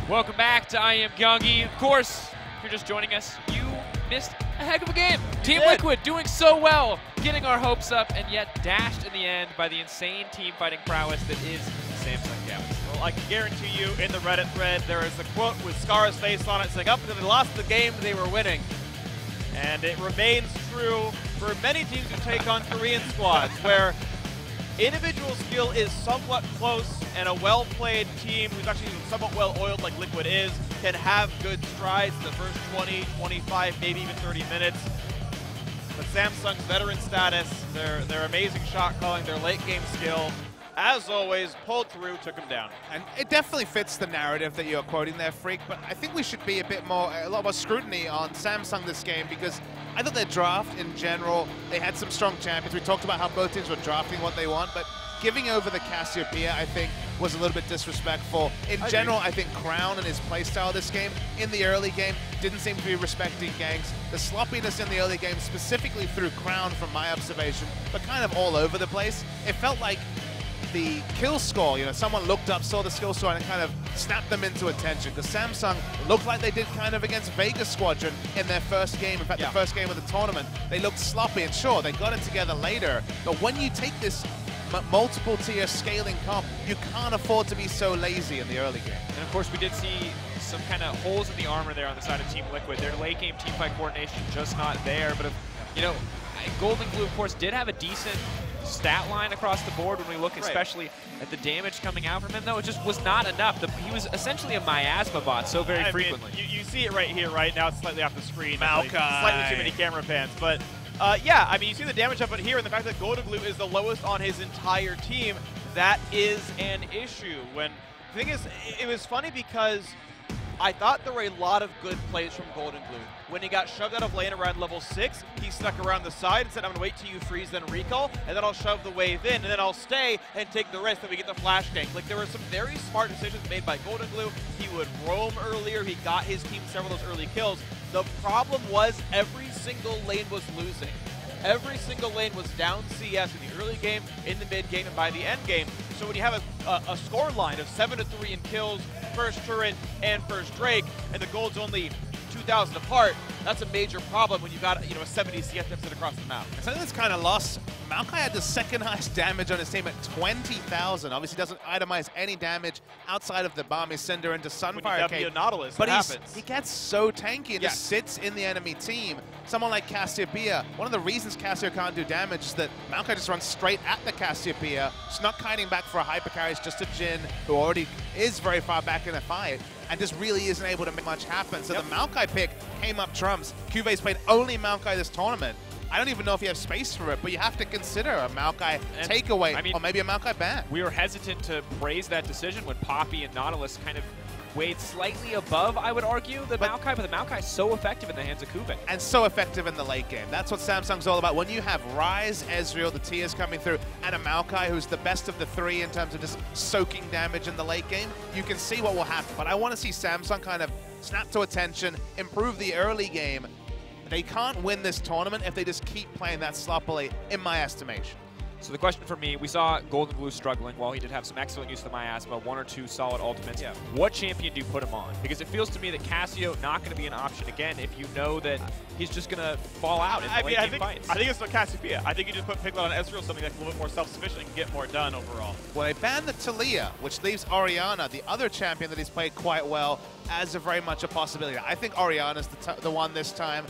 Welcome back to IEM Gyeonggi. Of course, if you're just joining us, you missed a heck of a game. Team Liquid doing so well, getting our hopes up, and yet dashed in the end by the insane team fighting prowess that is Samsung Galaxy. Well, I can guarantee you in the Reddit thread, there is a quote with Scar's face on it saying, up until they lost the game, they were winning. And it remains true for many teams who take on Korean squads, where individual skill is somewhat close, and a well-played team who's actually somewhat well-oiled like Liquid is can have good strides in the first 20, 25, maybe even 30 minutes. But Samsung's veteran status, their amazing shot calling, their late-game skill, as always, pulled through, took them down. And it definitely fits the narrative that you're quoting there, Freak, but I think we should be a lot more scrutiny on Samsung this game, because I thought their draft in general, they had some strong champions. We talked about how both teams were drafting what they want, but giving over the Cassiopeia, I think, was a little bit disrespectful. In general, I think Crown and his playstyle this game, in the early game, didn't seem to be respecting ganks. The sloppiness in the early game, specifically through Crown from my observation, but kind of all over the place. It felt like the kill score, someone looked up, saw the skill score, and it kind of snapped them into attention. Because Samsung looked like they did kind of against Vegas Squadron in their first game. In fact, the first game of the tournament, they looked sloppy. And sure, they got it together later. But when you take this multiple tier scaling comp, you can't afford to be so lazy in the early game. And of course, we did see some kind of holes in the armor there on the side of Team Liquid. Their late game team fight coordination just not there. But, Golden Glue, of course, did have a decent stat line across the board when we look especially at the damage coming out from him, though. It just was not enough. He was essentially a miasma bot so very frequently. You see it right here, right? Now it's slightly off the screen. Maokai. Slightly too many camera pans. But, you see the damage up here, and the fact that Golden Glue is the lowest on his entire team, that is an issue. The thing is, it was funny because I thought there were a lot of good plays from Golden Glue. When he got shoved out of lane around level 6, he stuck around the side and said, I'm going to wait till you freeze, then recall, and then I'll shove the wave in, and then I'll stay and take the risk that we get the flash gank. Like, there were some very smart decisions made by Golden Glue. He would roam earlier. He got his team several of those early kills. The problem was every single lane was losing. Every single lane was down CS in the early game, in the mid game, and by the end game. So when you have a score line of 7-3 in kills, first turret and first Drake, and the gold's only 2,000 apart, that's a major problem when you've got a 70 CS deficit across the map. Something that's kind of lost. Maokai had the second highest damage on his team at 20,000. Obviously doesn't itemize any damage outside of the bomb he sender into Sunfire Cape. Nautilus, but he gets so tanky and just sits in the enemy team. Someone like Cassiopeia, one of the reasons Cassio can't do damage is that Maokai just runs straight at the Cassiopeia. She's not kiting back for a hyper carry, it's just a Jhin who already is very far back in the fight and just really isn't able to make much happen. So the Maokai pick came up trumps. Cuve's played only Maokai this tournament. I don't even know if you have space for it, but you have to consider a Maokai takeaway, or maybe a Maokai ban. We were hesitant to praise that decision when Poppy and Nautilus kind of weighed slightly above, I would argue, the Maokai, but the Maokai is so effective in the hands of Kuve. And so effective in the late game. That's what Samsung's all about. When you have Ryze, Ezreal, the tiers coming through, and a Maokai who's the best of the three in terms of just soaking damage in the late game, you can see what will happen. But I want to see Samsung kind of snap to attention, improve the early game. They can't win this tournament if they just keep playing that sloppily, in my estimation. So the question for me, we saw Golden Glue struggling. While he did have some excellent use of the miasma, 1 or 2 solid ultimates. What champion do you put him on? Because it feels to me that Cassio not going to be an option again if you know that he's just going to fall out in the late game fights. I think it's the Cassiopeia. I think you just put Piglet on Ezreal, something that's a little bit more self-sufficient and can get more done overall. Well, they banned the Talia, which leaves Orianna, the other champion that he's played quite well, as a very much a possibility. I think Orianna's the one this time.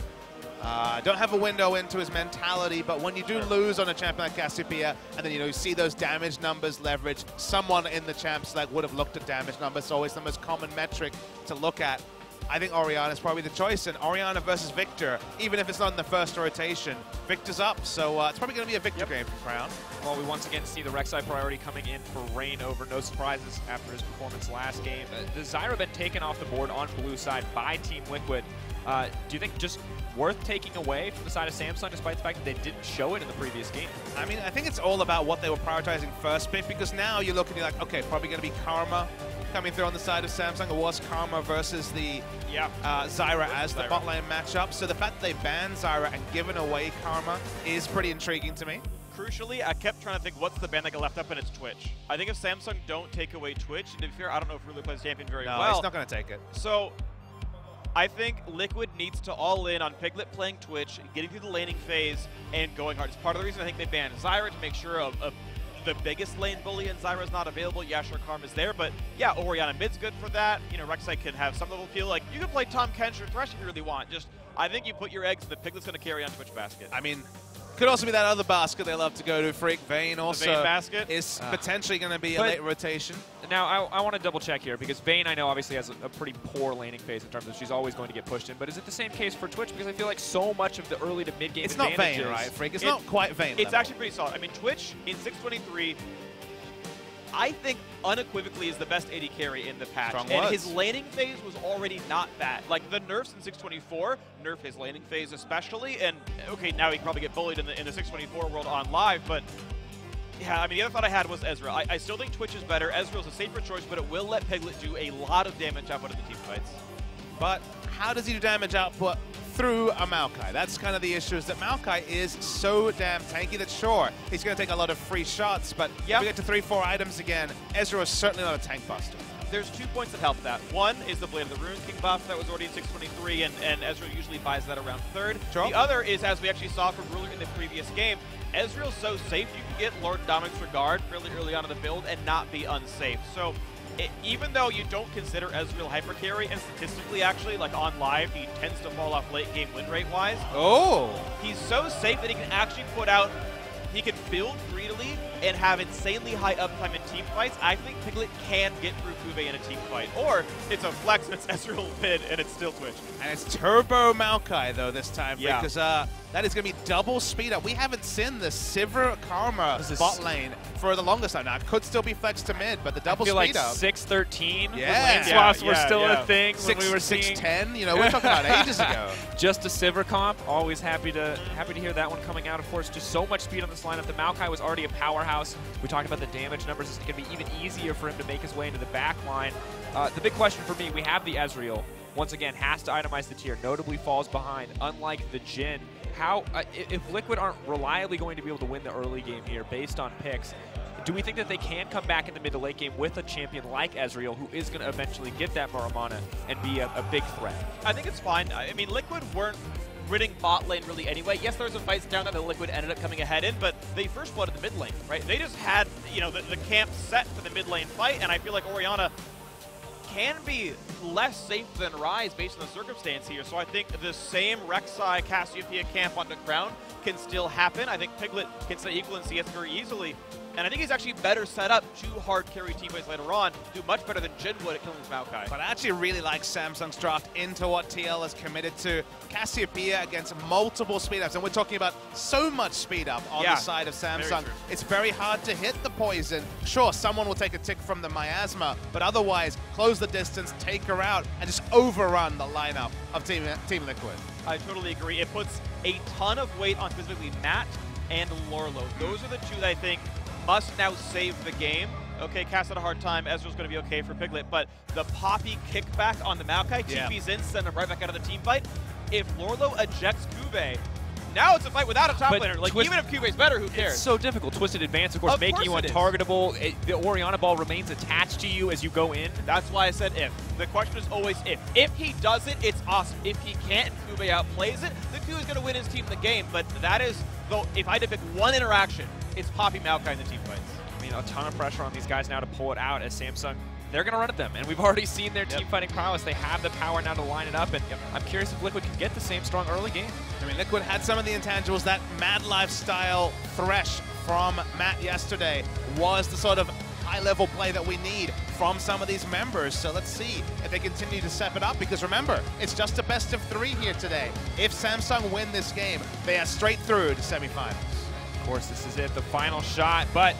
Don't have a window into his mentality, but when you do lose on a champion like Cassiopeia, and then you see those damage numbers leverage, someone in the champs select would have looked at damage numbers. It's always the most common metric to look at. I think Orianna is probably the choice, and Orianna versus Victor, even if it's not in the first rotation, Victor's up, so it's probably going to be a Victor game for Crown. Well, we once again see the Rek'Sai priority coming in for Rain over. No surprises after his performance last game. The Zyra been taken off the board on blue side by Team Liquid. Do you think just worth taking away from the side of Samsung, despite the fact that they didn't show it in the previous game? I mean, I think it's all about what they were prioritizing first pick, because now you look and you're like, okay, probably going to be Karma coming through on the side of Samsung. It was Karma versus the Zyra as the bot lane matchup. So the fact that they banned Zyra and given away Karma is pretty intriguing to me. crucially, I kept trying to think what's the ban that got left up, and it's Twitch. I think if Samsung don't take away Twitch, and to be fair, I don't know if Rulu plays champion very well. No, he's not going to take it. So I think Liquid needs to all in on Piglet playing Twitch, getting through the laning phase, and going hard. It's part of the reason I think they banned Zyra, to make sure the biggest lane bully and Zyra's not available. Yeah, sure, Karma's there, but yeah, Orianna mid's good for that. You know, Rek'Sai can have some level of feel. Like, you can play Tahm Kench or Thresh if you really want. Just, I think you put your eggs in the Piglet's going to carry on Twitch basket. I mean, could also be that other basket they love to go to. Freak Vayne also Vayne basket is potentially going to be a late rotation. Now, I want to double check here, because Vayne, I know, obviously has a pretty poor laning phase in terms of she's always going to get pushed in, but is it the same case for Twitch? Because I feel like so much of the early to mid-game It's not Vayne, right, Freak? It's not quite Vayne It's level. actually pretty solid. I mean, Twitch in 623, I think unequivocally is the best AD carry in the patch. Strong and words. his laning phase was already not bad. Like, the nerfs in 624 nerf his laning phase especially, and okay, now he can probably get bullied in the 624 world on live, but yeah, I mean, the other thought I had was Ezreal. I still think Twitch is better. Ezreal's a safer choice, but it will let Piglet do a lot of damage output in the team fights. But how does he do damage output through a Maokai? That's kind of the issue, is that Maokai is so damn tanky that sure, he's going to take a lot of free shots, but if we get to 3-4 items again, Ezreal is certainly not a tank buster. There's 2 points that help that. One is the Blade of the Rune King buff that was already in 623, and Ezreal usually buys that around 3rd. Sure. The other is, as we actually saw from Ruler in the previous game, Ezreal's so safe you can get Lord Dominic's Regard fairly early on in the build and not be unsafe. So even though you don't consider Ezreal hyper carry, and statistically actually, like on live, he tends to fall off late game win rate wise. Oh! He's so safe that he can actually put out, he can build greedily and have insanely high uptime in team fights. I think Piglet can get through Kube in a team fight. Or it's a flex and it's Ezreal mid and it's still Twitch. And it's Turbo Maokai, though, this time, Yeah. because that is going to be double speed up. We haven't seen the Sivir Karma bot lane for the longest time now. It could still be flexed to mid, but the double I feel speed like up. 613 Yeah. lane swaps were Yeah, still yeah. a thing when we were seeing 610, you know, we're talking about ages ago. just a Sivir comp. Always happy to hear that one coming out. Of course, just so much speed on this lineup. The Maokai was already a powerhouse. We talked about the damage numbers. It's going to be even easier for him to make his way into the back line. The big question for me, we have the Ezreal. Once again, has to itemize the tier, notably falls behind, unlike the Jhin. How, if Liquid aren't reliably going to be able to win the early game here based on picks, do we think that they can come back in the mid to late game with a champion like Ezreal, who is going to eventually get that Muramana and be a big threat? I think it's fine. I mean, Liquid weren't winning bot lane really anyway. Yes, there was some fights down that the Liquid ended up coming ahead in, but they first blooded the mid lane, right? They just had, you know, the camp set for the mid lane fight, and I feel like Orianna can be less safe than Ryze based on the circumstance here. So I think the same Rek'Sai Cassiopeia camp on the ground can still happen. I think Piglet can stay equal in CS very easily. And I think he's actually better set up to hard carry teammates later on, do much better than Jhin would at killing his Maokai. But I actually really like Samsung's draft into what TL is committed to. Cassiopeia against multiple speed ups, and we're talking about so much speed up on the side of Samsung. It's very hard to hit the poison. Sure, someone will take a tick from the miasma, but otherwise, close the distance, take her out, and just overrun the lineup of Team Liquid. I totally agree. It puts a ton of weight on specifically Matt and Lorlo. Those are the two that I think must now save the game. Okay, Cass had a hard time. Ezreal's going to be okay for Piglet, but the Poppy kickback on the Maokai, TP's in, send him right back out of the team fight. If Lorlo ejects Kube, now it's a fight without a top laner. Like, even if Kube's better, who cares? It's so difficult. Twisted Advance, of course, making you untargetable. The Orianna ball remains attached to you as you go in. That's why I said if. The question is always if. If he does it, it's awesome. If he can't and Kube outplays it, then Kube's going to win his team the game. But that is, though, if I had to pick one interaction, it's Poppy Maokai in the team fights. I mean, a ton of pressure on these guys now to pull it out as Samsung, they're going to run at them. And we've already seen their team fighting prowess. They have the power now to line it up. And I'm curious if Liquid can get the same strong early game. I mean, Liquid had some of the intangibles. That Mad Life-style Thresh from Matt yesterday was the sort of high-level play that we need from some of these members. So let's see if they continue to step it up, because remember, it's just a best of 3 here today. If Samsung win this game, they are straight through to semifinals. Of course, this is it, the final shot, but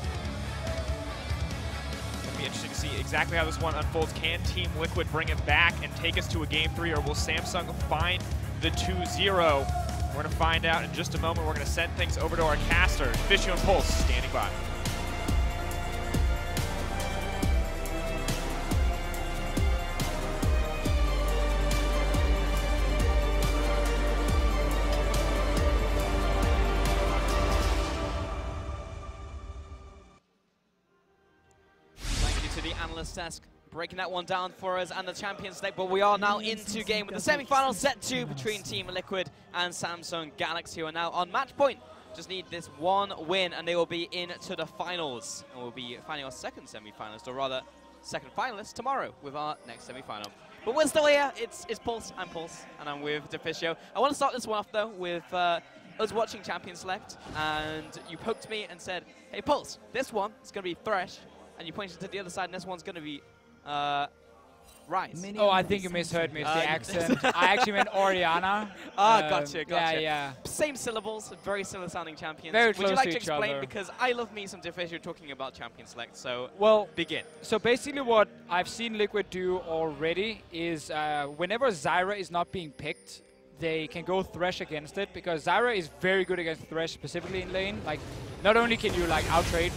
it'll be interesting to see exactly how this one unfolds. Can Team Liquid bring it back and take us to a Game 3, or will Samsung find the 2-0? We're going to find out in just a moment. We're going to send things over to our casters. Fishy and Pulse standing by. Sesk breaking that one down for us and the Champions League, but we are now into game with the semi-final set 2 between Team Liquid and Samsung Galaxy, who are now on match point. Just need this one win and they will be into the finals. And we'll be finding our second semi-finalist, or rather second finalist, tomorrow with our next semi-final. But we're still here. It's Pulse. I'm Pulse, and I'm with Deficio. I want to start this one off, though, with us watching Champions Select, and you poked me and said, hey, Pulse, this one is going to be Thresh, and you pointed to the other side, and this one's going to be Rise. Oh, I think you misheard me. It's the accent. I actually meant Oriana. Gotcha. Yeah. Same syllables, very similar sounding champions. Very Would close you like to to each explain? other. Because I love me some Deficio talking about Champion Select, so well, begin. So basically what I've seen Liquid do already is whenever Zyra is not being picked, they can go Thresh against it, because Zyra is very good against Thresh, specifically in lane. Like, not only can you like out-trade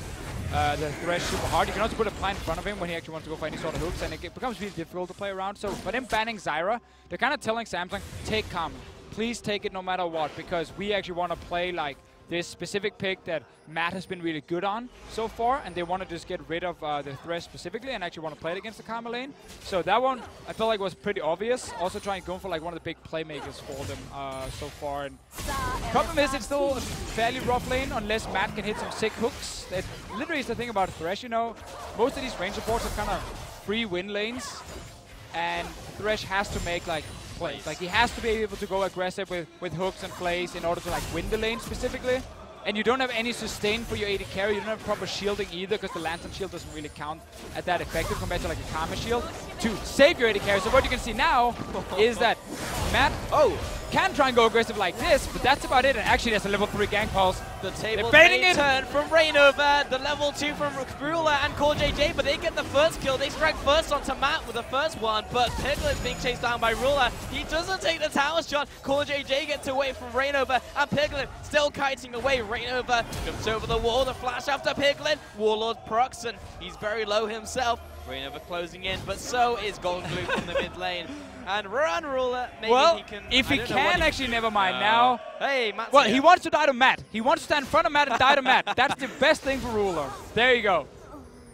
the Thresh super hard, you can also put a plant in front of him when he actually wants to go for any sort of hooks, and it becomes really difficult to play around. So by them banning Zyra, they're kind of telling Samsung, take Karma. Please take it no matter what, because we actually want to play like this specific pick that Matt has been really good on so far, and they want to just get rid of the Thresh specifically and actually want to play it against the Karma lane. So that one, I felt like was pretty obvious. Also trying to go for like one of the big playmakers for them so far. And problem is, it's still a fairly rough lane unless Matt can hit some sick hooks. That literally is the thing about Thresh, you know. Most of these range supports are kind of free win lanes, and Thresh has to make like plays. Like, he has to be able to go aggressive with hooks and plays in order to like win the lane specifically. And you don't have any sustain for your AD carry. You don't have proper shielding either, because the Lantern shield doesn't really count at that effective compared to like a Karma shield to save your AD carry. So what you can see now is that Matt can try and go aggressive like this, but that's about it. And actually there's a level 3 gang pulse. The table baiting turn from Rainover, the level 2 from Ruler and Core JJ, but they get the first kill. They strike first onto Matt with the first one, but Piglet's being chased down by Ruler. He doesn't take the tower shot. Core JJ gets away from Rainover, and Piglet still kiting away. Rainover jumps over the wall, the flash after Piglet. Warlord procs, and he's very low himself. Rainover closing in, but so is Golden Blue from the mid lane. And run Ruler, maybe he can... if he can, actually, never mind. Now, hey, Matt's well, here. he wants to die to Matt. He wants to stand in front of Matt and die to Matt. That's the best thing for Ruler. There you go.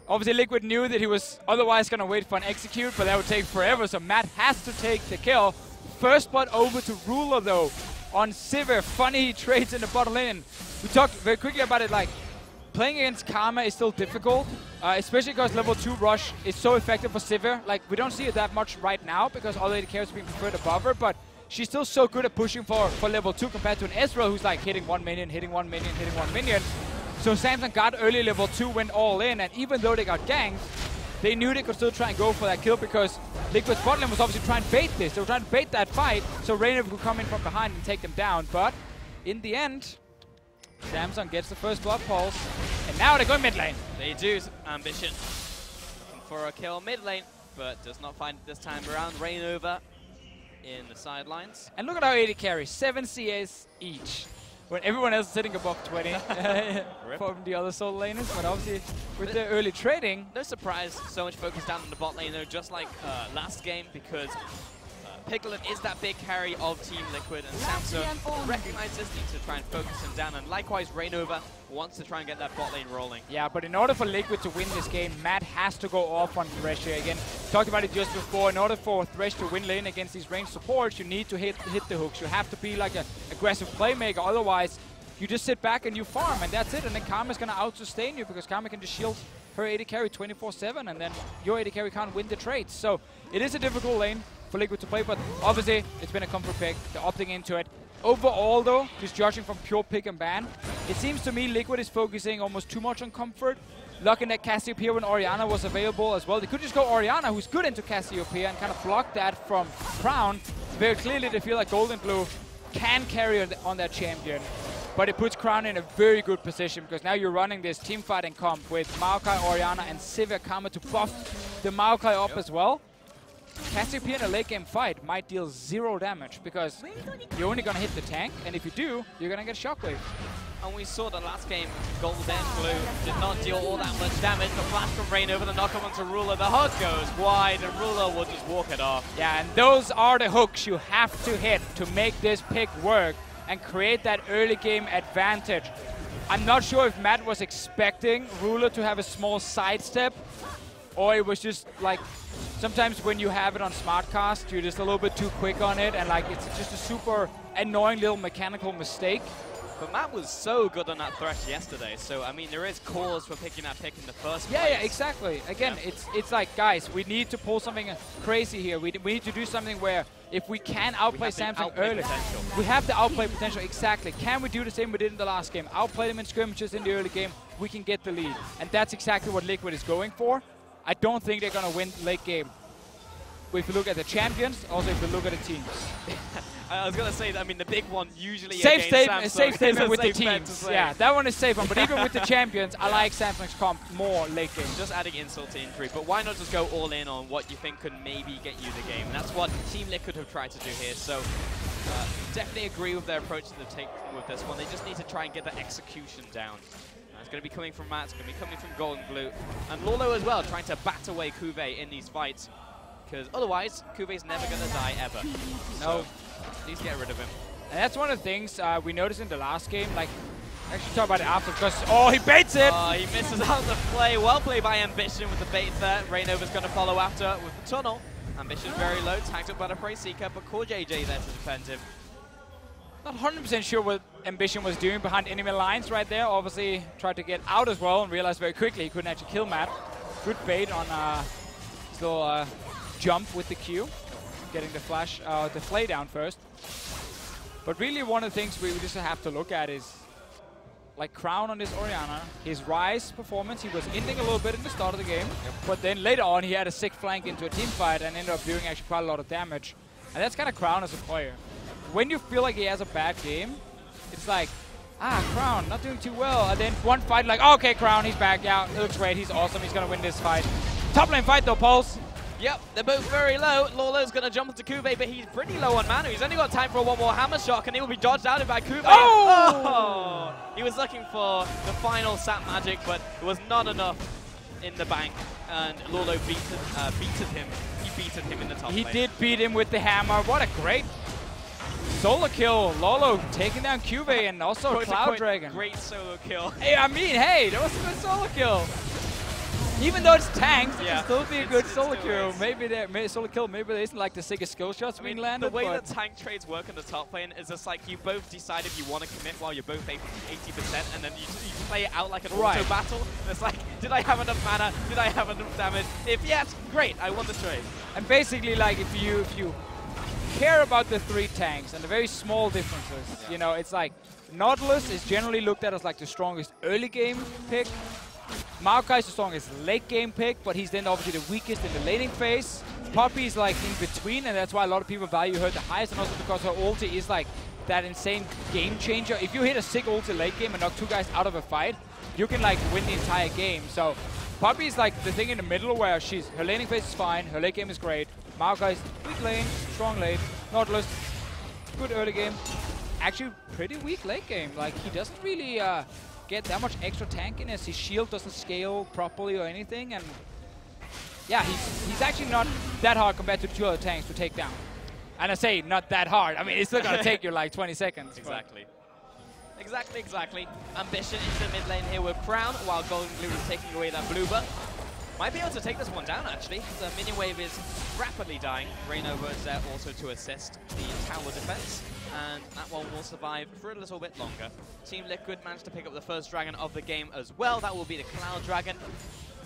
Obviously, Liquid knew that he was otherwise going to wait for an execute, but that would take forever, so Matt has to take the kill. First blood over to Ruler, though, on Sivir. Funny, he trades in the bottom lane. We talked very quickly about it, like, playing against Karma is still difficult, especially because level 2 rush is so effective for Sivir. Like, we don't see it that much right now because all the AD carries being preferred above her, but she's still so good at pushing for level 2 compared to an Ezreal who's like hitting 1 minion, hitting 1 minion, hitting 1 minion. So Samsung got early level 2, went all in, and even though they got ganked, they knew they could still try and go for that kill, because Liquid's bot lane was obviously trying to bait this. They were trying to bait that fight, so Rainover could come in from behind and take them down. But in the end, Samsung gets the first blood pulse, and now they go mid lane. They do. Ambition looking for a kill mid lane, but does not find it this time around. Rainover in the sidelines. And look at our AD carry, 7 CS each, when everyone else is sitting above 20 from the other solo laners. But obviously, with the early trading, no surprise, so much focus down on the bot lane though, just like last game, because Piglet is that big carry of Team Liquid, and Samsung recognizes this, need to try and focus him down, and likewise Rainover wants to try and get that bot lane rolling. Yeah, but in order for Liquid to win this game, Matt has to go off on Thresh here again. Talked about it just before. In order for Thresh to win lane against these ranged supports, you need to hit the hooks. You have to be like an aggressive playmaker, otherwise you just sit back and you farm, and that's it. And then Karma's going to out-sustain you, because Karma can just shield her AD carry 24/7, and then your AD carry can't win the trades. So it is a difficult lane for Liquid to play, but obviously it's been a comfort pick. They're opting into it. Overall, though, just judging from pure pick and ban, it seems to me Liquid is focusing almost too much on comfort. Looking at Cassiopeia when Oriana was available as well. They could just go Oriana, who's good into Cassiopeia, and kind of block that from Crown. Very clearly, they feel like Golden Blue can carry on that champion. But it puts Crown in a very good position, because now you're running this team fighting comp with Maokai, Oriana, and Sivir Karma to buff the Maokai up as well. Cassiopeia in a late game fight might deal 0 damage, because you're only going to hit the tank, and if you do, you're going to get Shockwave. And we saw the last game, Golden Blue did not deal all that much damage. The flash from Rainover, the knock-up onto Ruler, the hook goes wide, and Ruler will just walk it off. Yeah, and those are the hooks you have to hit to make this pick work and create that early game advantage. I'm not sure if Matt was expecting Ruler to have a small sidestep or it was just like sometimes when you have it on SmartCast, you're just a little bit too quick on it, and like it's just a super annoying little mechanical mistake. But Matt was so good on that thresh yesterday, so I mean there is cause for picking that pick in the first place. Yeah, exactly. Again, it's like, guys, we need to pull something crazy here. We need to do something where if we can outplay Samsung early, we have the outplay potential, exactly. Can we do the same we did in the last game? Outplay them in scrimmages in the early game, we can get the lead. And that's exactly what Liquid is going for. I don't think they're going to win late game. If you look at the champions, also if you look at the teams. I was going to say that, I mean, the big one usually safe against safe statement with the safe bet teams. to say. Yeah, that one is safe one. But even with the champions, I like Samsung's comp more late game. Just adding insult to injury, but why not just go all in on what you think could maybe get you the game? And that's what Team Liquid have tried to do here. So definitely agree with their approach to the take with this one. They just need to try and get the execution down. It's going to be coming from Matt, it's going to be coming from Golden Blue. And Lolo as well, trying to bat away Cuvée in these fights. Because otherwise, Kuve's never going to die ever. No, at least get rid of him. And that's one of the things we noticed in the last game. Like, actually talk about it after, because, oh, he baits it! Oh, he misses out the play. Well played by Ambition with the bait there. Rainover's going to follow after with the tunnel. Ambition very low, tagged up by the Prey Seeker, but Core JJ there to defend him. Not 100% sure what Ambition was doing behind enemy lines right there. Obviously, tried to get out as well and realized very quickly he couldn't actually kill Matt. Good bait on his little jump with the Q, getting the flash, the flay down first. But really one of the things we just have to look at is like Crown on this Orianna, his Rise performance. He was ending a little bit in the start of the game, but then later on he had a sick flank into a team fight and ended up doing actually quite a lot of damage. And that's kind of Crown as a player. When you feel like he has a bad game, it's like, Crown, not doing too well. And then one fight like, okay, Crown, he's back. Yeah, it looks great. He's awesome. He's going to win this fight. Top lane fight though, Pulse. Yep, they're both very low. Lolo's going to jump into Cuvée, but he's pretty low on mana. He's only got time for one more hammer shot, and he will be dodged out by Cuvée. Oh! He was looking for the final sap magic, but it was not enough in the bank, and Lolo beated him. He beated him in the top lane. He did beat him with the hammer. What a great solo kill. Lolo taking down Cuvée and also Cloud Dragon. Great solo kill. Hey, I mean, hey, that was a good solo kill. Even though it's tanked, it can still be a good solo kill. Maybe there isn't like the sickest skill shots being landed. The way that tank trades work in the top lane is just like you both decide if you want to commit while you're both 80%, and then you play it out like an auto battle. And it's like, did I have enough mana? Did I have enough damage? If yes, great, I won the trade. And basically, like if you care about the three tanks and the very small differences, you know, it's like Nautilus is generally looked at as like the strongest early game pick. Maokai is the strongest late game pick, but he's then obviously the weakest in the laning phase. Poppy is like in between, and that's why a lot of people value her the highest, and also because her ulti is like that insane game changer. If you hit a sick ulti late game and knock two guys out of a fight, you can like win the entire game. So Poppy is like the thing in the middle where her laning phase is fine, her late game is great. Maokai is weak lane, strong late. Nautilus, good early game. Actually pretty weak late game. Like he doesn't really get that much extra tankiness. His shield doesn't scale properly or anything, and yeah, he's actually not that hard compared to the two other tanks to take down. And I say not that hard. I mean, it's still gonna take you like 20 seconds. Exactly. Exactly. Ambition into mid lane here with Crown, while Golden Blue is taking away that blue buff. Might be able to take this one down, actually. The minion wave is rapidly dying. Rainover is there also to assist the tower defense, and that one will survive for a little bit longer. Team Liquid managed to pick up the first dragon of the game as well. That will be the Cloud Dragon.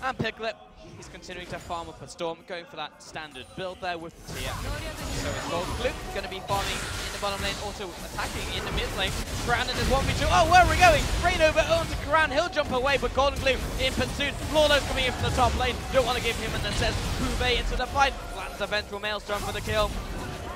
And Piglet, he's continuing to farm up a Storm, going for that standard build there with the Tia. So it's Golden Blue going to be farming in the bottom lane, also attacking in the mid lane. Crown in his 1v2. Oh, where are we going? Rainover owns Crown. He'll jump away, but Golden Blue in pursuit. Lawlow's coming in from the top lane. Don't want to give him an assist. Cuvée into the fight. Lands the Ventral Maelstrom for the kill.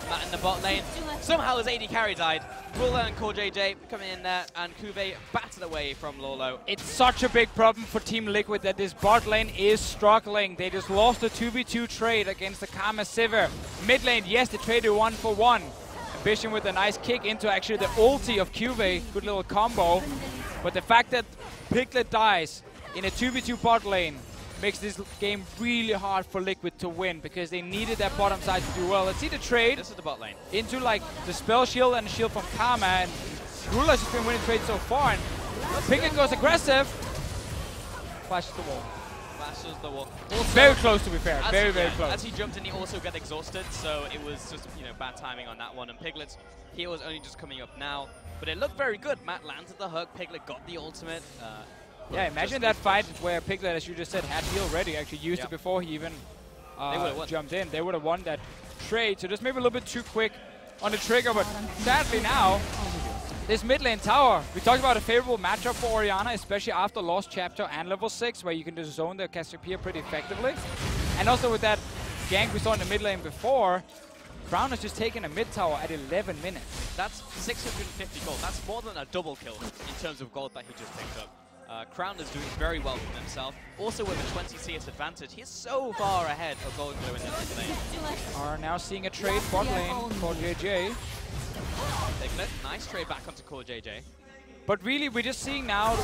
Matt in the bot lane. Somehow his AD carry died. Ruler and Core JJ coming in there, and Cuvée batted away from Lolo. It's such a big problem for Team Liquid that this bot lane is struggling. They just lost a 2v2 trade against the Karma Sivir. Mid lane, yes, they traded 1-for-1. Ambition with a nice kick into actually the ulti of Cuvée. Good little combo. But the fact that Piglet dies in a 2v2 bot lane makes this game really hard for Liquid to win, because they needed that bottom side to do well. Let's see the trade. This is the bot lane. Into like the spell shield and the shield from Karma, and Ruler's has been winning trades so far, and Piglet goes aggressive. Flashes the wall. Flashes to the wall. Also, very close, to be fair. Very, very close. As he jumped in, he also got exhausted, so it was just, you know, bad timing on that one. And Piglet's heal was only just coming up now, but it looked very good. Matt landed the hook. Piglet got the ultimate. Yeah, imagine that fight where Piglet, as you just said, had heal ready. Actually used it before he even jumped in. They would have won that trade. So just maybe a little bit too quick on the trigger, but sadly now, this mid lane tower, we talked about a favorable matchup for Orianna, especially after Lost Chapter and level 6, where you can just zone the Cassiopeia pretty effectively. And also with that gank we saw in the mid lane before, Crown has just taken a mid tower at 11 minutes. That's 650 gold. That's more than a double kill in terms of gold that he just picked up. Crown is doing very well for himself. Also with a 20 CS advantage, he's so far ahead of Golden Glue in the mid lane. Are now seeing a trade bot lane for JJ. Piglet, nice trade back onto Core JJ. But really, we're just seeing now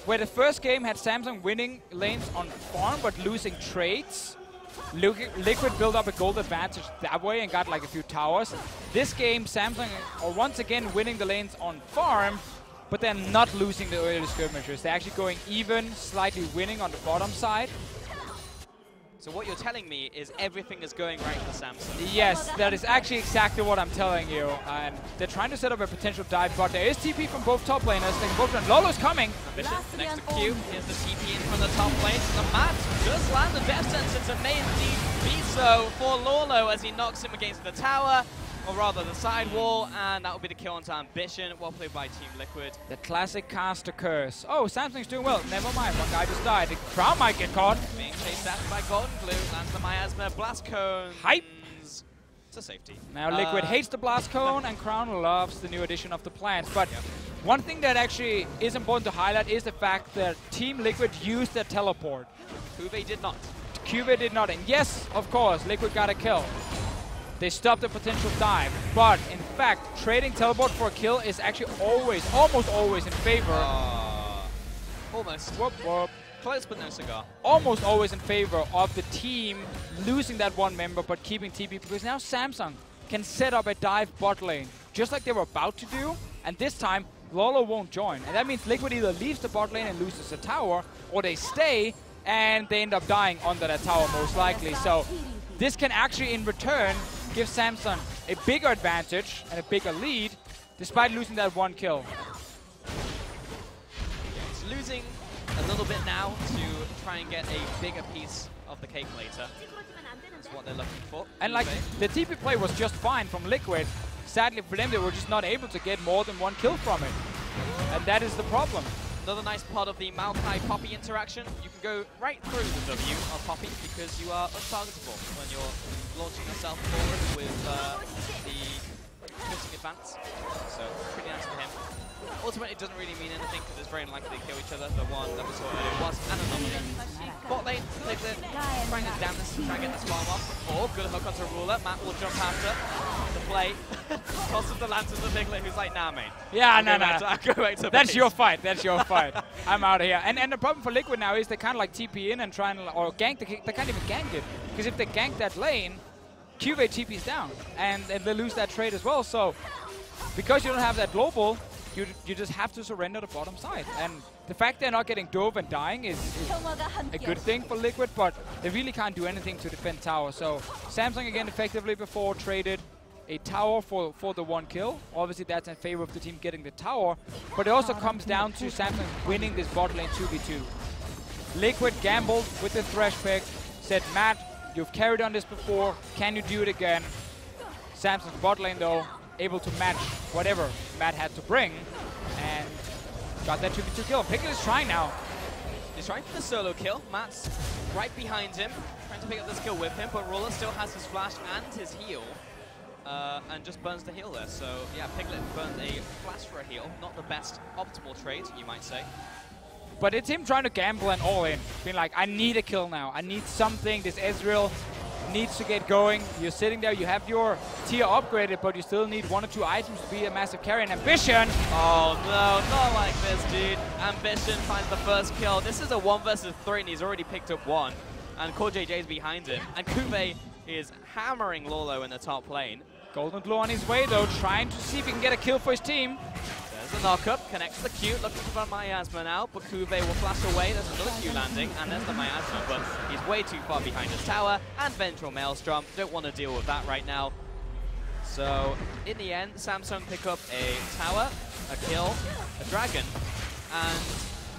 where the first game had Samsung winning lanes on farm but losing trades. Liquid built up a gold advantage that way and got like a few towers. This game, Samsung are once again winning the lanes on farm, but they're not losing the early skirmishers. They're actually going even, slightly winning on the bottom side. So what you're telling me is everything is going right for Samsung. Yes, that is actually exactly what I'm telling you. And they're trying to set up a potential dive bot. There is TP from both top laners. They can both run. Lolo's coming. Ambition next to Q. Here's the TP in from the top lane. The Matt just land the death sentence and may indeed be so for Lolo as he knocks him against the tower. Or rather the side wall, and that will be the kill onto Ambition. Well played by Team Liquid. The classic caster curse. Oh, Samsung's doing well. Never mind, one guy just died. The Crown might get caught. Being chased after by Golden Glue, lands the Miasma Blast Cone. Hype! It's a safety. Now Liquid hates the Blast Cone, and Crown loves the new addition of the plants. But one thing that actually is important to highlight is the fact that Team Liquid used their teleport. Cuvée did not. Cuvée did not. And yes, of course, Liquid got a kill. They stopped the potential dive, but in fact, trading teleport for a kill is actually almost always in favor. Almost. Whoop, whoop. Close but no cigar. Almost always in favor of the team losing that one member, but keeping TP, because now Samsung can set up a dive bot lane, just like they were about to do, and this time, Lolo won't join. And that means Liquid either leaves the bot lane and loses a tower, or they stay, and they end up dying under that tower most likely. So this can actually, in return, give Samsung a bigger advantage and a bigger lead, despite losing that one kill. It's losing a little bit now to try and get a bigger piece of the cake later. That's what they're looking for. And like, the TP play was just fine from Liquid. Sadly for them, they were just not able to get more than one kill from it. And that is the problem. Another nice part of the Maokai-Poppy interaction, you can go right through the W of Poppy because you are untargetable when you're launching yourself forward with the cutting advance. So pretty nice for him. Ultimately, it doesn't really mean anything because it's very unlikely to kill each other. The one that we saw earlier was an anomaly. Bot lane, Piglet, trying to damn this, trying to get the swarm off. Oh, good hook onto Ruler. Matt will jump after the play. Tosses the lance to the Piglet, who's like, nah, mate. Yeah, I'll no. go back to That's base. your fight. That's your fight. I'm out of here. And the problem for Liquid now is they can't like TP in and try and or gank. They can't even gank it because if they gank that lane, Cuvée TP's down and they lose that trade as well. So because you don't have that global, you just have to surrender the bottom side. And the fact they're not getting dove and dying is a good thing for Liquid, but they really can't do anything to defend tower. So Samsung again effectively before traded a tower for the one kill. Obviously that's in favor of the team getting the tower, but it also comes down to Samsung winning this bot lane 2v2. Liquid gambled with the Thresh pick, said, Matt, you've carried on this before, can you do it again? Samsung's bot lane though, able to match whatever Matt had to bring, and got that 2v2 kill. Piglet is trying now. He's trying for the solo kill. Matt's right behind him, trying to pick up this kill with him, but Roller still has his flash and his heal, and just burns the heal there. So yeah, Piglet burned a flash for a heal. Not the best optimal trade, you might say. But it's him trying to gamble and all in, being like, I need a kill now. I need something. This Ezreal needs to get going. You're sitting there, you have your tier upgraded, but you still need 1 or 2 items to be a massive carry. And Ambition! Oh no, not like this, dude. Ambition finds the first kill. This is a 1 versus 3, and he's already picked up 1. And Core JJ's behind him. And Cuvée is hammering Lolo in the top lane. Golden Glue on his way though, trying to see if he can get a kill for his team. There's a knockup. connects the Q, looking for the miasma now, but Kuve will flash away. There's another Q landing, and there's the miasma, but he's way too far behind his tower, and Ventral Maelstrom. Don't want to deal with that right now. So, in the end, Samsung pick up a tower, a kill, a dragon, and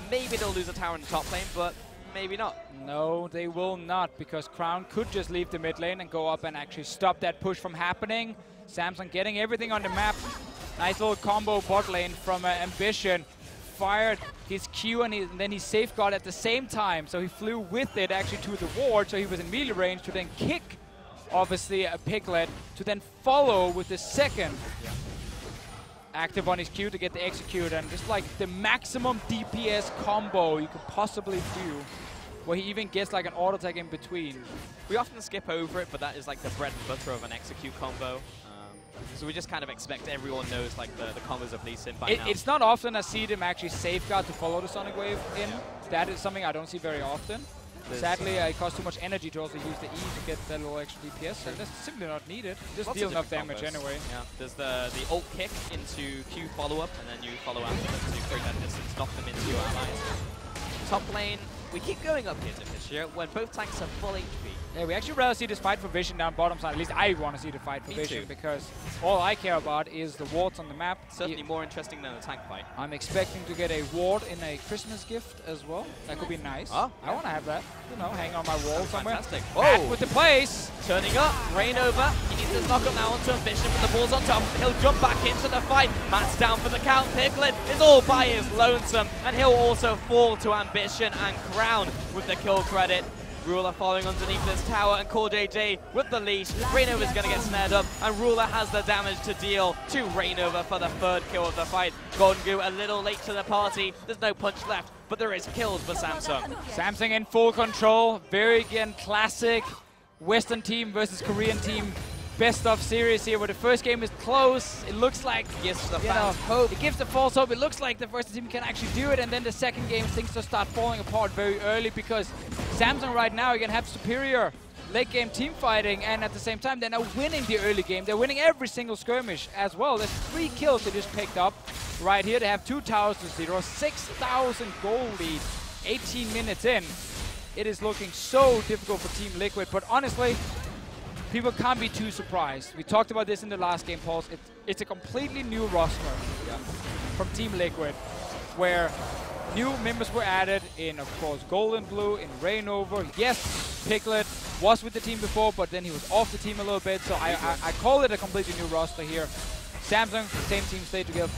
maybe they'll lose a tower in the top lane, but maybe not. No, they will not, because Crown could just leave the mid lane and go up and actually stop that push from happening. Samsung getting everything on the map. Nice little combo bot lane from Ambition. Fired his Q and then he safeguarded at the same time. So he flew with it actually to the ward, so he was in melee range to then kick, obviously, a Piglet, to then follow with the second active on his Q to get the execute, and just like the maximum DPS combo you could possibly do, where he even gets like an auto attack in between. We often skip over it, but that is like the bread and butter of an execute combo. So we just kind of expect everyone knows like the combos of Lee Sin by now. It's not often I see them actually safeguard to follow the Sonic Wave in. Yeah. That is something I don't see very often. Sadly, it costs too much energy to also use the E to get that little extra DPS, and that's simply not needed. Just deal enough damage combos. anyway. Yeah, there's the ult kick into Q follow-up, and then you follow after them to create that distance, knock them into your allies. Top lane, we keep going up here to Fisher when both tanks are full HP. Yeah, we actually rather see this fight for Vision down bottom side. At least I want to see the fight for Vision, because all I care about is the wards on the map. Certainly more interesting than the tank fight. I'm expecting to get a ward in a Christmas gift as well. That could be nice. Oh, I want to have that, you know, hang on my wall somewhere. Fantastic. Matt with the plays. Turning up, rain over. He needs to knock up now onto Ambition, but the ball's on top. He'll jump back into the fight. Matt's down for the count. Piglet is all by his lonesome, and he'll also fall to Ambition and Crown with the kill credit. Ruler following underneath this tower, and Core JJ with the leash. Rainover's going to get snared up, and Ruler has the damage to deal to Rainover for the third kill of the fight. Golden Goo a little late to the party. There's no punch left, but there is kills for Samsung. Samsung in full control. Very, again, classic Western team versus Korean team. Best of series here, where the first game is close. It looks like Gives the fans hope. It gives the false hope. It looks like the first team can actually do it, and then the second game things just start falling apart very early, because Samsung right now again have superior late game team fighting, and at the same time they're now winning the early game. They're winning every single skirmish as well. There's 3 kills they just picked up right here. They have 2 towers to 0, 6,000 gold lead, 18 minutes in. It is looking so difficult for Team Liquid, but honestly, people can't be too surprised. We talked about this in the last game, Pulse. It's a completely new roster from Team Liquid, where new members were added in, of course, Gold and Blue, in Rainover. Yes, Piglet was with the team before, but then he was off the team a little bit, so I call it a completely new roster here. Samsung, the same team stayed together,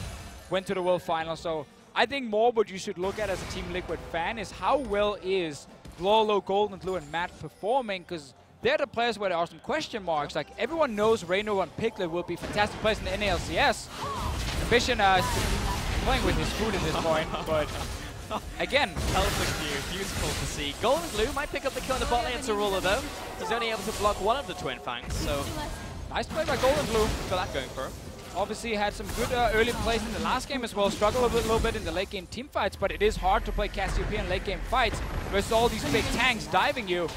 went to the World Final, so I think more what you should look at as a Team Liquid fan is how well is Lolo, Gold and Blue, and Matt performing, because they're the players where there are some question marks. Like, everyone knows Rainover and Piglet will be fantastic players in the NALCS. Ambition is playing with his food at this point, but again. Perfect view, beautiful to see. Gold and Blue might pick up the kill in the bot lane to Ruler though. He's only able to block one of the Twin Fangs, so Nice play by Gold and Blue. got that going for him. Obviously had some good early plays in the last game as well. Struggled a little bit in the late game team fights, but it is hard to play Cassiopeia in late game fights versus all these big tanks diving you.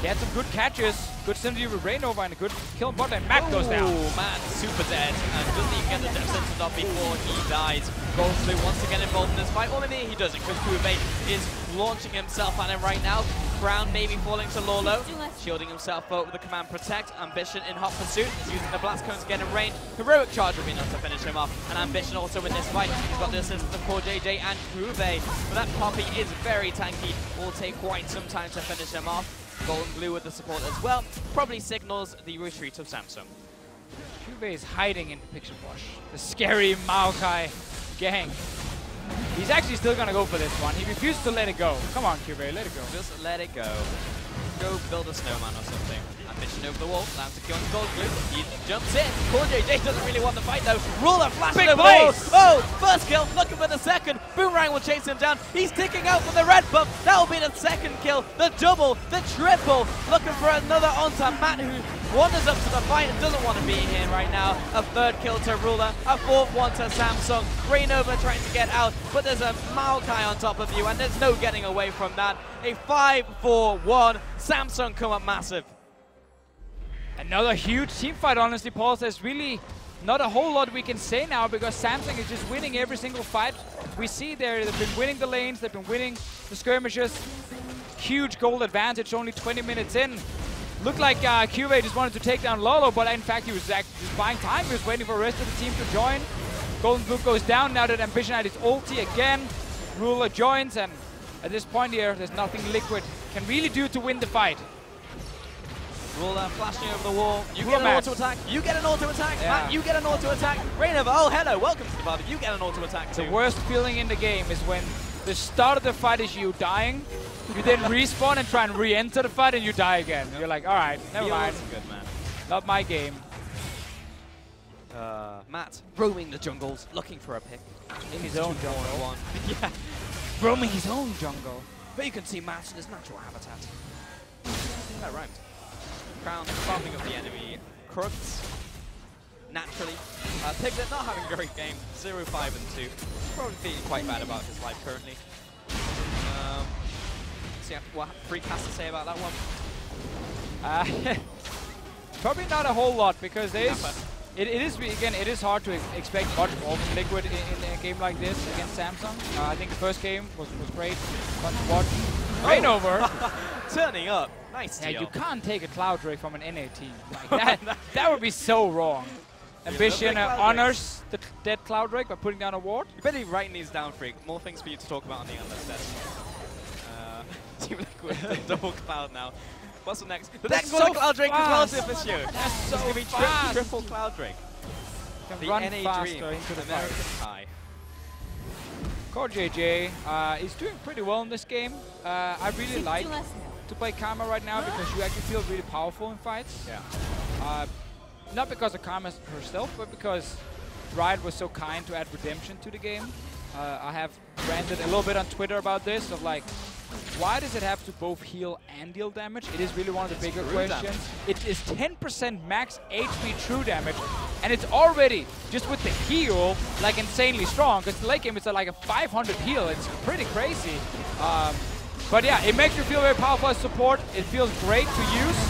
He had some good catches, good synergy with Rainover, and a good kill in bot lane. Matt goes down. Man, super dead, and doesn't even get the depth sentence off before he dies. Gold Blue wants to get involved in this fight. Well, maybe he doesn't, because Kuve is launching himself at him right now. Crown maybe falling to Lolo, shielding himself up with the command Protect. Ambition in hot pursuit, using the blast cone to get in range. Heroic charge will be enough to finish him off, and Ambition also in this fight. He's got the assist of Core JJ and Kuve, but that Poppy is very tanky. Will take quite some time to finish him off. Gold and Blue with the support as well, probably signals the retreat of Samsung. Kuve is hiding in the picture bush. The scary Maokai gang. He's actually still gonna go for this one. He refuses to let it go. Come on, Kuve, let it go. Just let it go. Go build a snowman or something. Ambition over the wall, down to kill Gold Blue. He jumps in. Core JJ doesn't really want the fight though. Ruler flashing over the wall. Oh, first kill, looking for the second. Boomerang will chase him down. He's ticking out for the red buff. That will be the second kill. The double, the triple. Looking for another onto Matt, who wanders up to the fight and doesn't want to be here right now. A third kill to Ruler, a fourth one to Samsung. Rainover trying to get out, but there's a Maokai on top of you, and there's no getting away from that. A 5-4-1. Samsung come up massive. Another huge team fight, honestly, Paul. There's really not a whole lot we can say now because Samsung is just winning every single fight. We see they've been winning the lanes, they've been winning the skirmishes. Huge gold advantage, only 20 minutes in. Looked like QV just wanted to take down Lolo, but in fact he was actually just buying time. He was waiting for the rest of the team to join. Golden Blue goes down now that Ambition had his ulti again. Ruler joins, and at this point here, there's nothing Liquid can really do to win the fight. Ruler flashing over the wall. You Ruler get an auto attack. You get an auto attack. Yeah. Matt, you get an auto attack. Rainover, oh hello, welcome to the barbie. You get an auto attack too. The worst feeling in the game is when the start of the fight is you dying, you then respawn and try and re-enter the fight and you die again. You're like, all right, never mind. Good, man. Not my game. Matt roaming the jungles, looking for a pick. In his own jungle. Yeah. Roaming his own jungle. But you can see Matt in his natural habitat. That rhymed. Crown farming up the enemy. Krugs, naturally. Piglet not having a great game. 0, 5, and 2. Probably feeling quite bad about his life currently. See what Freak has to say about that one. Probably not a whole lot because there is. It is hard to expect much more from Liquid in a game like this against Samsung. I think the first game was great, fun to watch. Rainover. Turning up. Nice steal. Yeah, you can't take a Cloud Drake from an NA team. Like that would be so wrong. Ambition honors the dead Cloud Drake by putting down a ward. You better be writing these down, Freak. More things for you to talk about on the endless desk. Team Liquid, the double Cloud now. What's the next? The next one, Cloud Drake as well, this year. That's so it's going to be triple Cloud Drake. Can The run NA faster dream, into the American fight. high. Core JJ is doing pretty well in this game. I really like to play Karma right now because you actually feel really powerful in fights. Yeah. Not because of Karma herself, but because Riot was so kind to add redemption to the game. I have ranted a little bit on Twitter about this, of like, why does it have to both heal and deal damage? It is really one of the bigger questions. It is 10% max HP true damage, and it's already, just with the heal, like insanely strong, because the late game is like a 500 heal. It's pretty crazy. But yeah, it makes you feel very powerful as support. It feels great to use.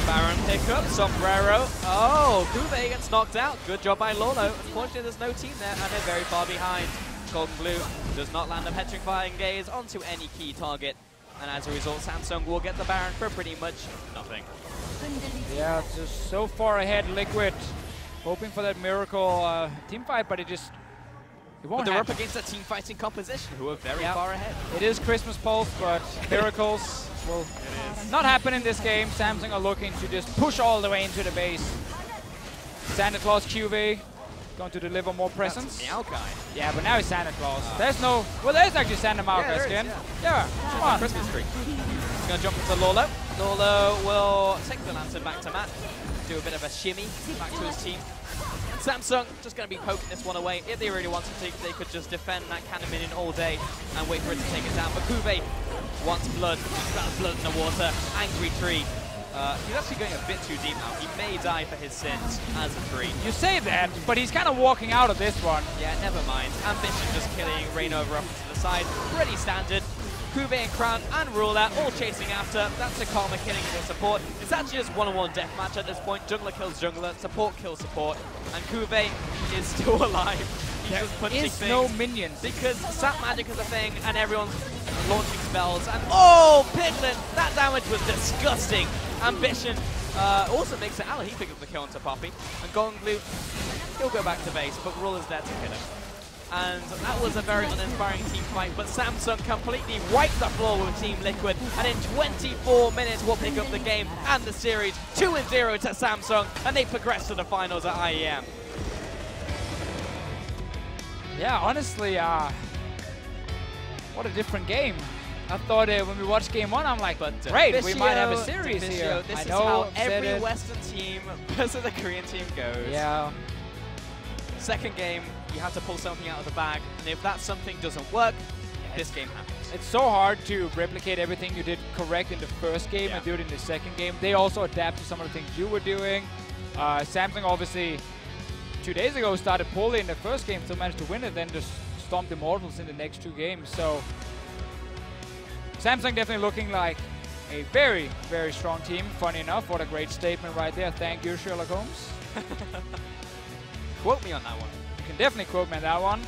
Baron pickup, Sombrero. Oh, Kuve gets knocked out. Good job by Lolo. Unfortunately, there's no team there, and they're very far behind. Golden Blue does not land a petrifying gaze onto any key target, and as a result, Samsung will get the Baron for pretty much nothing. Yeah, just so far ahead, Liquid. Hoping for that miracle team fight, but it won't But they're up happen. against a team fighting composition who are very far ahead. It is Christmas Pulse, but miracles will not happen in this game. Samsung are looking to just push all the way into the base. Santa Claus QV going to deliver more presents. Meow guy. Yeah, but now it's Santa Claus. There's no... Well, there's actually Santa Maoka skin. Yeah, come on. Christmas tree. He's going to jump into Lolo. Lolo will take the lantern back to Matt. Do a bit of a shimmy back to his team. Samsung just going to be poking this one away. If they really wanted to, they could just defend that cannon minion all day and wait for it to take it down. But Kuve wants blood. He's got blood in the water. Angry tree. He's actually going a bit too deep now. He may die for his sins as a tree. You say that, but he's kind of walking out of this one. Yeah, never mind. Ambition just killing Rainover up to the side. Pretty standard. Kuve and Crown and Ruler all chasing after. That's a Karma killing the support. It's actually just one-on-one deathmatch at this point. Jungler kills jungler, support kills support. And Kuve is still alive. He's just punching Is things. no minions. Because Sap Magic is a thing and everyone's launching spells. And oh, Piglet! That damage was disgusting. Ambition also makes it. He picked up the kill onto Poppy. And Golden Blue, he'll go back to base, but Ruler's there to kill him. And that was a very uninspiring team fight, but Samsung completely wiped the floor with Team Liquid, and in 24 minutes will pick up the game and the series 2-0 to Samsung, and they progress to the finals at IEM. Yeah, honestly, what a different game. I thought when we watched game one, I'm like, great, we might have a series here. This I is know, how said every it. Western team versus a Korean team goes. Yeah. Second game, you have to pull something out of the bag, and if that something doesn't work, this game happens. It's so hard to replicate everything you did correct in the first game and do it in the second game. They also adapt to some of the things you were doing. Samsung obviously 2 days ago started poorly in the first game, still managed to win it, then just stomped Immortals in the next 2 games. So Samsung definitely looking like a very, very strong team. Funny enough, what a great statement right there. Thank you, Sherlock Holmes. quote me on that one. You can definitely quote me on that one.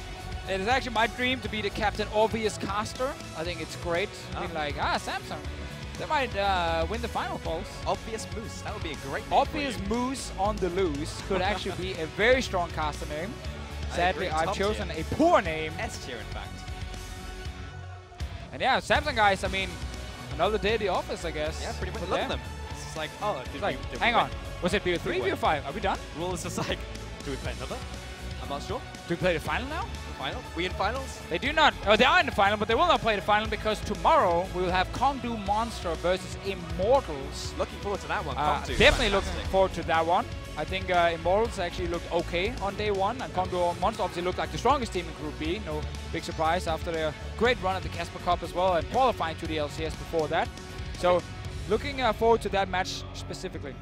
It is actually my dream to be the Captain Obvious caster. I think it's great. I mean, like, Samsung, they might win the final, folks. Obvious Moose. That would be a great name. Obvious Moose on the loose could actually be a very strong caster name. Sadly, I've chosen a poor name. S tier, in fact. And yeah, Samsung guys, I mean, another day at the office, I guess. Yeah, pretty much. Look at them. It's like, oh, it's like, hang on. Was it BO3, BO5? Are we done? Rule is just like, do we play another? I'm not sure. Do we play the final now? Final? We in finals? They do not. Oh, they are in the final, but they will not play the final because tomorrow we will have Kongdu Monster versus Immortals. Looking forward to that one. Definitely looking forward to that one. I think Immortals actually looked okay on day one, and Kongdu Monster obviously looked like the strongest team in Group B. No big surprise after their great run at the Casper Cup as well, and qualifying to the LCS before that. So, looking forward to that match specifically.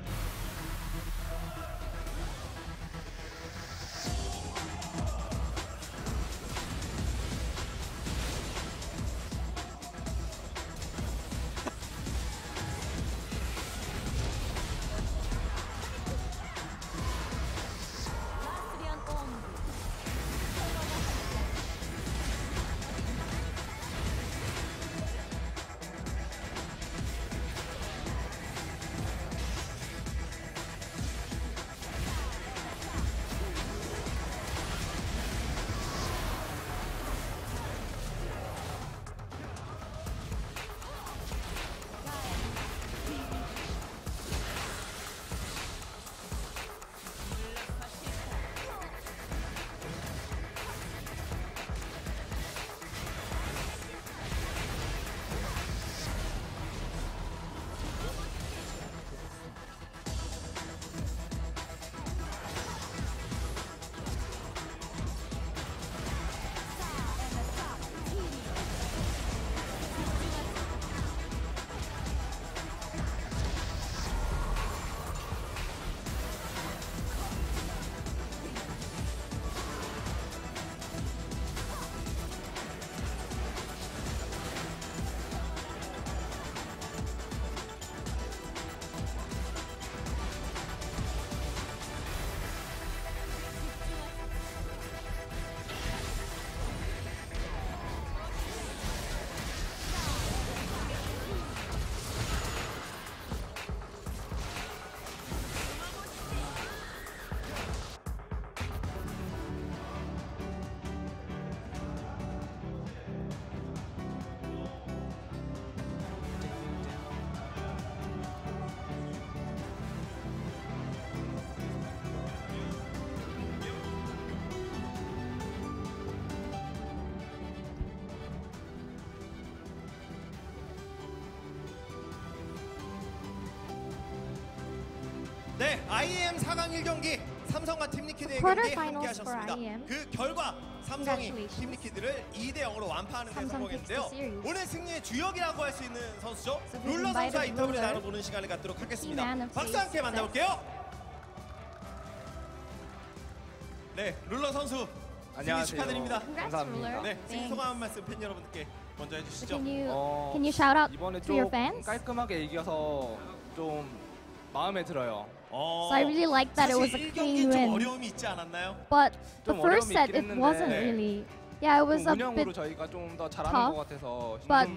네, IEM 4강 1경기 삼성과 팀리퀴드의 경기 함께 Quarterfinals for 하셨습니다. IEM. 그 결과 삼성이 Congratulations. 팀리퀴드를 2대 0으로 완파하는 데 Samsung takes the 성공했는데요. series. 오늘 승리의 주역이라고 할 수 있는 선수죠. So we've 룰러 선수와 invited 인터뷰를 Ruler, 나눠보는 시간을 갖도록 하겠습니다. man of 박수 the 함께 만나볼게요. 네, 룰러 선수 승리 안녕하세요. 축하드립니다. Congrats, 감사합니다. Ruler. 네, Thanks. 소감 한 말씀 팬 여러분께 먼저 해주시죠. Can you shout out 이번에 to your 좀 fans? 깔끔하게 이겨서 좀 마음에 들어요. So I really liked that it was a 사실 clean 1경기 좀 win. 어려움이 있지 않았나요? But the 좀 first 어려움이 set, 있긴 it wasn't 했는데 really. Yeah, it was 좀 a 운영으로 bit. 저희가 좀 더 잘하는 tough, 것 같아서 but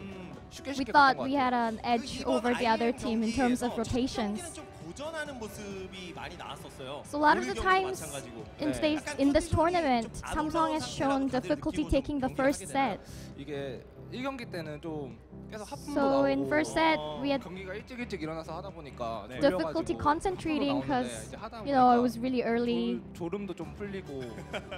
쉽게 We 쉽게 thought 갔던 것 we 같아요. had an edge over the other team in terms of rotations. 좀 고전하는 모습이 많이 나왔었어요. So a lot of 오늘 the 경기도 times 마찬가지고. in this tournament, Samsung has shown difficulty taking the first set. 이게 1경기 때는 좀 계속 하품도 So 나오고 in first set, we had 경기가 일찍 일어나서 하다 보니까 difficulty 졸려가지고 concentrating 하품도 나오는데 because 이제 하다 you know it 보니까 was really early. 졸음도 좀 풀리고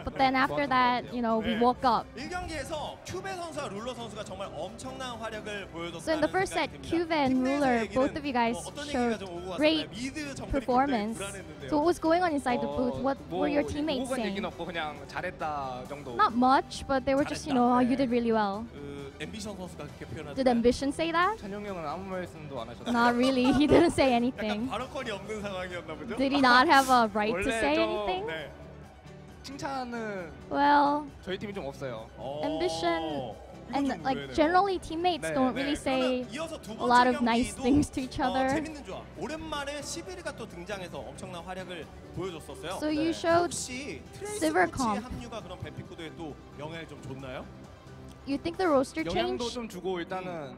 But then after that, you know, we woke up. 1경기에서 큐베 선수와 룰러 선수가 정말 엄청난 활약을 보여줬다는 So in the first set, Cuve and Ruler, both of you guys showed great performance. So what was going on inside the booth? What were your teammates 오건 얘기는 saying? 없고 그냥 잘했다 정도. Not much, but they were just, you know, oh, you did really well. 앰비션 선수가 그렇게 표현하죠. Did Ambition say that? 찬영 형은 아무 말씀도 안 하셨어요. Not really. He didn't say 약간 anything. 발언권이 없는 상황이었나 보죠? Did he not have a right to 원래 say 좀 anything? 칭찬은 Well, 저희 팀이 좀 없어요. Ambition And like generally teammates don't really say a lot of nice things to each other. 재밌는 조합. 오랜만에 시베리가 또 등장해서 엄청난 활약을 보여줬었어요. So you showed 혹시 Silver 트레이스 코치의 Comp. 합류가 그런 뱀피코드에 또 영향을 좀 줬나요? You think the roster 영향도 changed 좀 주고 일단은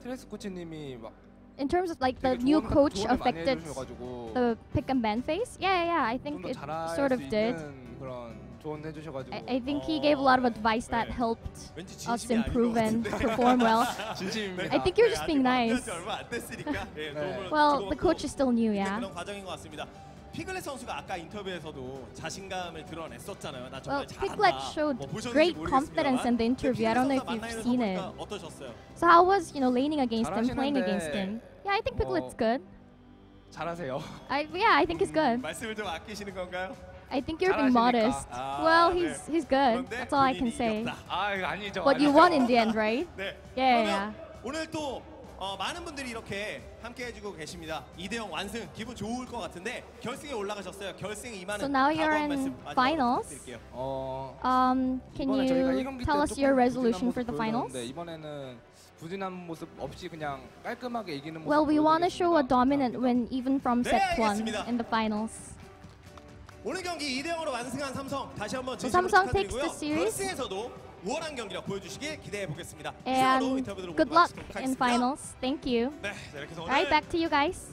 트레이스 코치님이 막 in terms of like the 되게 new 조언을 coach 많이 affected 해주셔가지고 the pick and ban phase? Yeah, I think 좀더 it 잘할 sort 수 of did. 있는 그런 조언 해주셔가지고 I think he gave a lot of advice that helped 왠지 us 진심이 아닌 것 improve and 같은데. perform well. 진심입니다. I think you're just being 아직 nice. 만난 지 얼마 안 됐으니까. 예, 도움을 Well, the 주고받고 coach is still new, 있는 yeah. 그런 과정인 것 같습니다. 피글렛 선수가 아까 인터뷰에서도 자신감을 드러냈었잖아요. 나 Well, 정말 잘한다. Piglet showed 뭐 보셨는지 great 모르겠습니다만. confidence in the interview. I don't know if 피글렛 you've 선수가 seen it. 만나서 어떠셨어요? So how was, laning against him, playing against him? 잘하시는데 Yeah, I think Piglet's good. 잘하세요. Yeah, I think he's good. 말씀을 좀 아끼시는 건가요? I think you're being 잘하시니까. modest. 아, Well, 네. he's good. 그런데 That's all I can 본인이 say. 이겼다. 아 아니죠. But you 아니죠. won in the end, right? 네. Yeah. 그러면 오늘 또 많은 분들이 이렇게 함께 해주고 계십니다. 2대0 완승 기분 좋을 것 같은데 결승에 올라가셨어요. 결승에 임하는 So now you're 각오 한 in 말씀 마지막으로 finals. 부탁드릴게요. Can 이번에 저희가 you 1경기 tell 때 us your 조금 resolution 부진한 for 모습 the finals? 보여줬는데 이번에는 부진한 모습 없이 그냥 깔끔하게 이기는 모습 Well, we want to show a 보여드리겠습니다. dominant 감사합니다. win even from 네, set 1 알겠습니다. in the finals. 오늘 경기 2대0으로 완승한 삼성 다시 한번 So 진심으로 Samsung takes 축하드리고요. the series. 결승에서도 우월한 경기력 보여주시길 기대해 보겠습니다. And good luck in finals. Thank you. 네, 자, 이렇게 해서 오늘 Alright, back to you guys.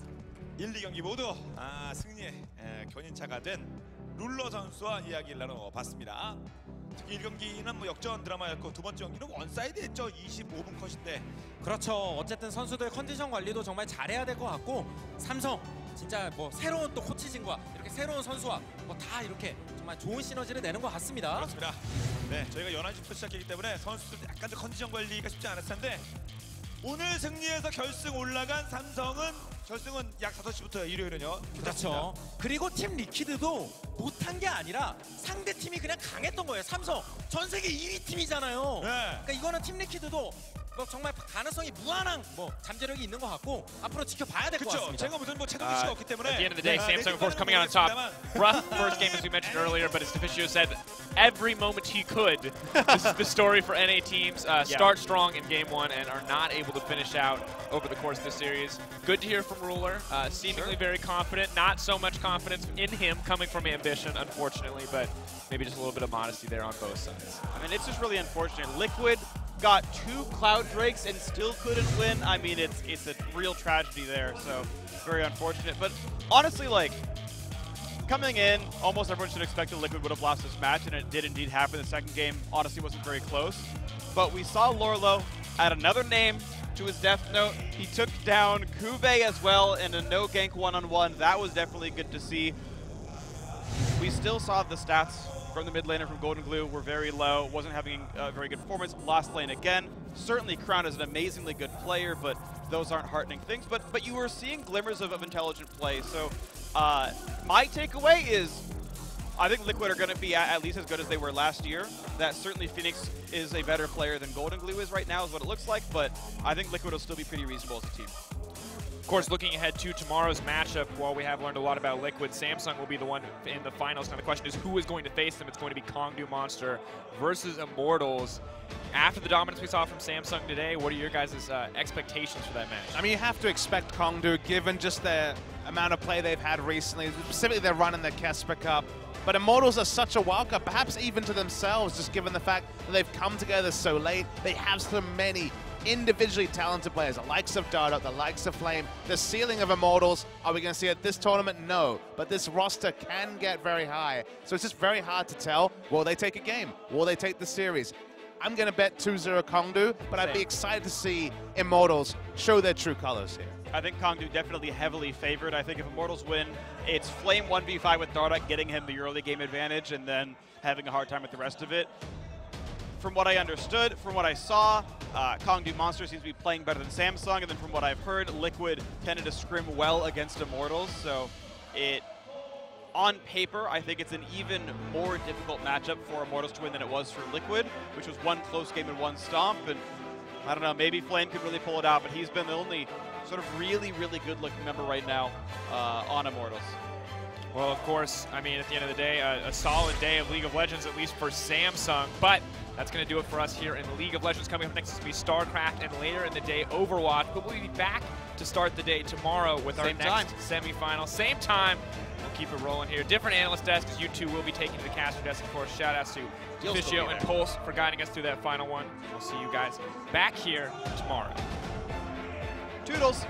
1, 2경기 모두 승리의 견인차가 된 룰러 선수와 이야기를 나눠봤습니다. 특히 1경기는 뭐 역전 드라마였고 두 번째 경기는 원사이드였죠. 25분 컷인데. 그렇죠. 어쨌든 선수들의 컨디션 관리도 정말 잘해야 될 것 같고 삼성 진짜 뭐 새로운 또 코치진과 이렇게 새로운 선수와 뭐 다 이렇게 정말 좋은 시너지를 내는 것 같습니다. 그렇습니다. 네, 저희가 11시부터 시작했기 때문에 선수들 약간 더 컨디션 관리가 쉽지 않았을 텐데 오늘 승리해서 결승 올라간 삼성은 결승은 약 5시부터 일요일은요. 그렇죠. 그리고 팀 리퀴드도 못한 게 아니라 상대 팀이 그냥 강했던 거예요. 삼성 전 세계 2위 팀이잖아요. 네. 그러니까 이거는 팀 리퀴드도 뭐 정말 가능성이 무한한 뭐 잠재력이 있는 것 같고 앞으로 지켜봐야 될 것 그렇죠. 같습니다. 제가 무슨 뭐 최동기 씨가 없기 때문에 At the end of the day, 네, Samsung, of course, 내기는 coming out on top. 모르겠습니다만. Rough first game, as we mentioned earlier, but as Deficio said, every moment he could. This is the story for NA teams. Start strong in game 1 and are not able to finish out over the course of the series. Good to hear from Ruler. Seemingly very confident. Not so much confidence in him coming from ambition, unfortunately, but maybe just a little bit of modesty there on both sides. I mean, it's just really unfortunate. Liquid got 2 Cloud Drakes and still couldn't win. I mean, it's a real tragedy there, so very unfortunate. But honestly, like, coming in, almost everyone should expect that Liquid would have lost this match, and it did indeed happen. The second game honestly wasn't very close. But we saw Lorlo add another name to his death note. He took down Kuve as well in a no gank one-on-one. That was definitely good to see. We still saw the stats from the mid laner from Golden Glue were very low, wasn't having a very good performance. Lost lane again. Certainly Crown is an amazingly good player, but those aren't heartening things. But you were seeing glimmers of intelligent play. So my takeaway is I think Liquid are going to be at least as good as they were last year. That certainly Phoenix is a better player than Golden Glue is right now is what it looks like, but I think Liquid will still be pretty reasonable as a team. Of course, looking ahead to tomorrow's matchup, while we have learned a lot about Liquid, Samsung will be the one in the finals. Now the question is who is going to face them? It's going to be Kongdu Monster versus Immortals. After the dominance we saw from Samsung today, what are your guys' expectations for that match? I mean, you have to expect Kongdu, given just the amount of play they've had recently, specifically their run in the Kesper Cup. But Immortals are such a wild card, perhaps even to themselves, just given the fact that they've come together so late. They have so many individually talented players, the likes of Dardo, the likes of Flame. The ceiling of Immortals, are we going to see at this tournament? No. But this roster can get very high. So it's just very hard to tell. Will they take a game? Will they take the series? I'm going to bet 2-0 Kongdu, but I'd be excited to see Immortals show their true colors here. I think Kongdu definitely heavily favored. I think if Immortals win, it's Flame 1v5 with Darda, getting him the early game advantage and then having a hard time with the rest of it. From what I understood, from what I saw, Kongdu Monster seems to be playing better than Samsung, and then from what I've heard, Liquid tended to scrim well against Immortals, so on paper, I think it's an even more difficult matchup for Immortals to win than it was for Liquid, which was one close game and one stomp, and I don't know, maybe Flame could really pull it out, but he's been the only sort of really, really good-looking member right now on Immortals. Well, of course, I mean, at the end of the day, a solid day of League of Legends, at least for Samsung. But that's going to do it for us here in League of Legends. Coming up next is going to be StarCraft, and later in the day, Overwatch. But we'll be back to start the day tomorrow with our next semifinal. Same time. We'll keep it rolling here. Different analyst desks. You two will be taking to the caster desk, of course. Shout outs to Fischio and Pulse for guiding us through that final one. We'll see you guys back here tomorrow. Toodles.